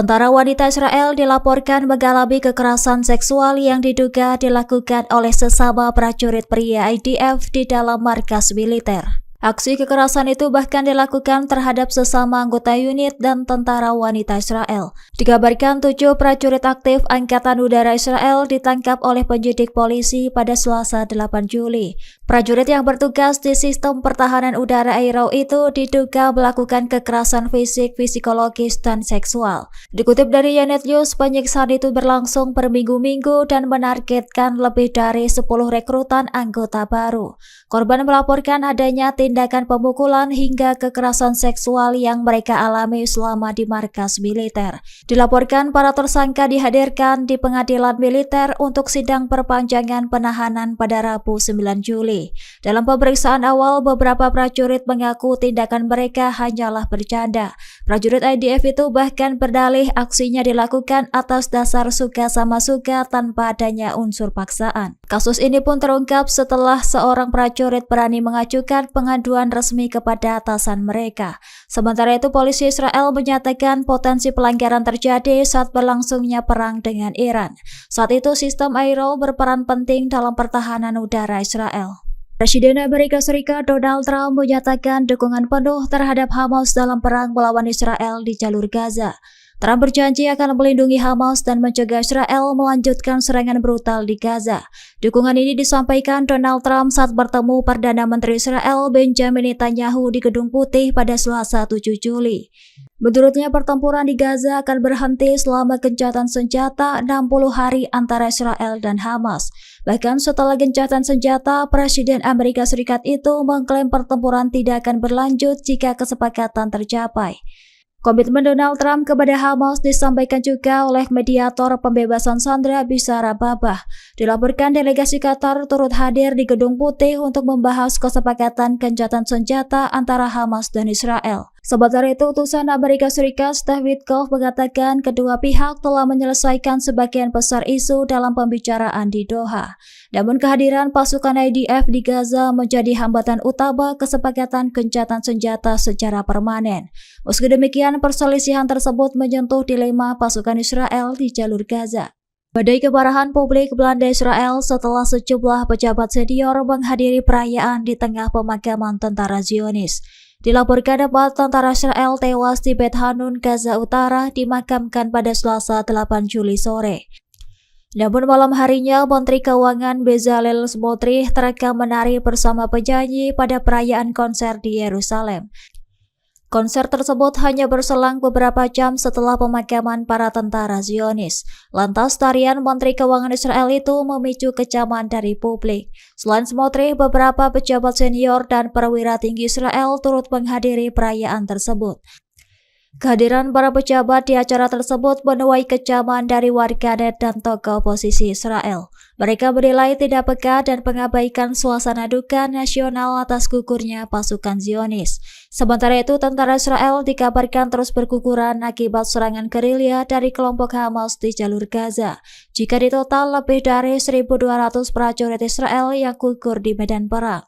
Tentara wanita Israel dilaporkan mengalami kekerasan seksual yang diduga dilakukan oleh sesama prajurit pria IDF di dalam markas militer. Aksi kekerasan itu bahkan dilakukan terhadap sesama anggota unit dan tentara wanita Israel. Dikabarkan 7 prajurit aktif Angkatan Udara Israel ditangkap oleh penyidik polisi pada Selasa 8 Juli. Prajurit yang bertugas di sistem pertahanan udara Arrow itu diduga melakukan kekerasan fisik, psikologis, dan seksual. Dikutip dari Ynet News, penyiksaan itu berlangsung berminggu-minggu dan menargetkan lebih dari 10 rekrutan anggota baru. Korban melaporkan adanya tindakan pemukulan hingga kekerasan seksual yang mereka alami selama di markas militer. Dilaporkan para tersangka dihadirkan di pengadilan militer untuk sidang perpanjangan penahanan pada Rabu 9 Juli. Dalam pemeriksaan awal, beberapa prajurit mengaku tindakan mereka hanyalah bercanda. Prajurit IDF itu bahkan berdalih aksinya dilakukan atas dasar suka sama suka tanpa adanya unsur paksaan. Kasus ini pun terungkap setelah seorang prajurit berani mengajukan pengaduan resmi kepada atasan mereka. Sementara itu, polisi Israel menyatakan potensi pelanggaran terjadi saat berlangsungnya perang dengan Iran. Saat itu, sistem Arrow berperan penting dalam pertahanan udara Israel. Presiden Amerika Serikat Donald Trump menyatakan dukungan penuh terhadap Hamas dalam perang melawan Israel di jalur Gaza. Trump berjanji akan melindungi Hamas dan mencegah Israel melanjutkan serangan brutal di Gaza. Dukungan ini disampaikan Donald Trump saat bertemu Perdana Menteri Israel Benjamin Netanyahu di Gedung Putih pada Selasa 7 Juli. Menurutnya, pertempuran di Gaza akan berhenti selama gencatan senjata 60 hari antara Israel dan Hamas. Bahkan setelah gencatan senjata, Presiden Amerika Serikat itu mengklaim pertempuran tidak akan berlanjut jika kesepakatan tercapai. Komitmen Donald Trump kepada Hamas disampaikan juga oleh mediator pembebasan sandera Bishara Babah. Dilaporkan delegasi Qatar turut hadir di Gedung Putih untuk membahas kesepakatan gencatan senjata antara Hamas dan Israel. Sementara itu, utusan Amerika Serikat Steve Witkoff mengatakan kedua pihak telah menyelesaikan sebagian besar isu dalam pembicaraan di Doha. Namun kehadiran pasukan IDF di Gaza menjadi hambatan utama kesepakatan gencatan senjata secara permanen. Meski demikian, perselisihan tersebut menyentuh dilema pasukan Israel di jalur Gaza. Badai kemarahan publik melanda Israel setelah sejumlah pejabat senior menghadiri perayaan di tengah pemakaman tentara Zionis. Dilaporkan 4 tentara Israel tewas di Bet Hanun, Gaza Utara dimakamkan pada Selasa 8 Juli sore. Namun malam harinya, Menteri Keuangan Bezalel Smotrich terekam menari bersama penyanyi pada perayaan konser di Yerusalem. Konser tersebut hanya berselang beberapa jam setelah pemakaman para tentara Zionis. Lantas tarian Menteri Keuangan Israel itu memicu kecaman dari publik. Selain Smotrich, beberapa pejabat senior dan perwira tinggi Israel turut menghadiri perayaan tersebut. Kehadiran para pejabat di acara tersebut menuai kecaman dari warganet dan tokoh oposisi Israel. Mereka menilai tidak peka dan mengabaikan suasana duka nasional atas gugurnya pasukan Zionis. Sementara itu, tentara Israel dikabarkan terus berguguran akibat serangan gerilya dari kelompok Hamas di jalur Gaza. Jika ditotal lebih dari 1.200 prajurit Israel yang gugur di medan perang.